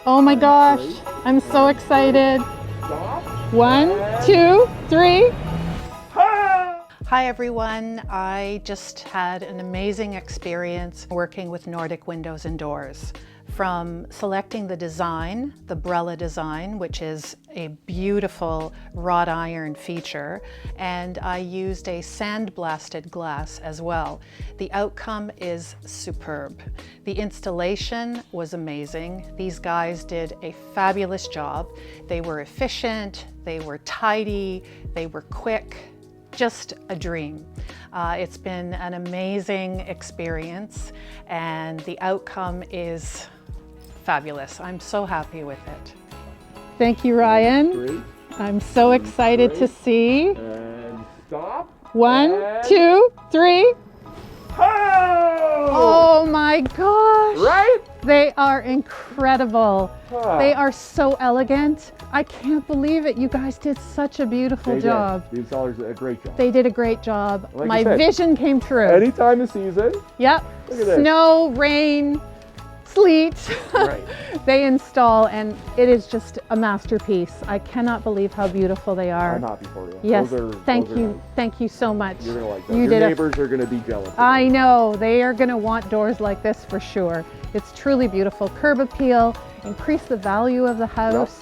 Oh my gosh, I'm so excited. 1, 2, 3. Hi everyone, I just had an amazing experience working with Nordic Windows and Doors. From selecting the design, the Brella design, which is a beautiful wrought iron feature, and I used a sandblasted glass as well. The outcome is superb. The installation was amazing. These guys did a fabulous job. They were efficient, they were tidy, they were quick. Just a dream. It's been an amazing experience and the outcome is fabulous. I'm so happy with it. Thank you, Ryan. Great. I'm so excited to see. And stop. 1, And 2, 3. Oh! Oh my gosh! Right? They are incredible. Ah. They are so elegant. I can't believe it. You guys did such a beautiful They job. did. The installers did a great job. They did a great job. Like My I said, vision came true. Any time of season. Yep. Look at this. Snow, rain, sleet. Right. They install and it is just a masterpiece. I cannot believe how beautiful they are. I'm happy for you. Yes, Those are thank nice. you. Thank you so much. You're gonna like that. You Your did neighbors are gonna be jealous. I know, they are gonna want doors like this for sure. It's truly beautiful. Curb appeal, increase the value of the house.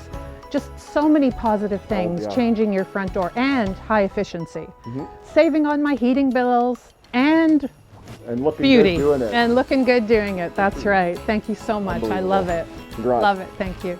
Just so many positive things, yeah. changing your front door and high efficiency. Saving on my heating bills and And looking beauty good doing it. and looking good doing it. That's right. Thank you so much. I love it. Congrats. Love it. Thank you.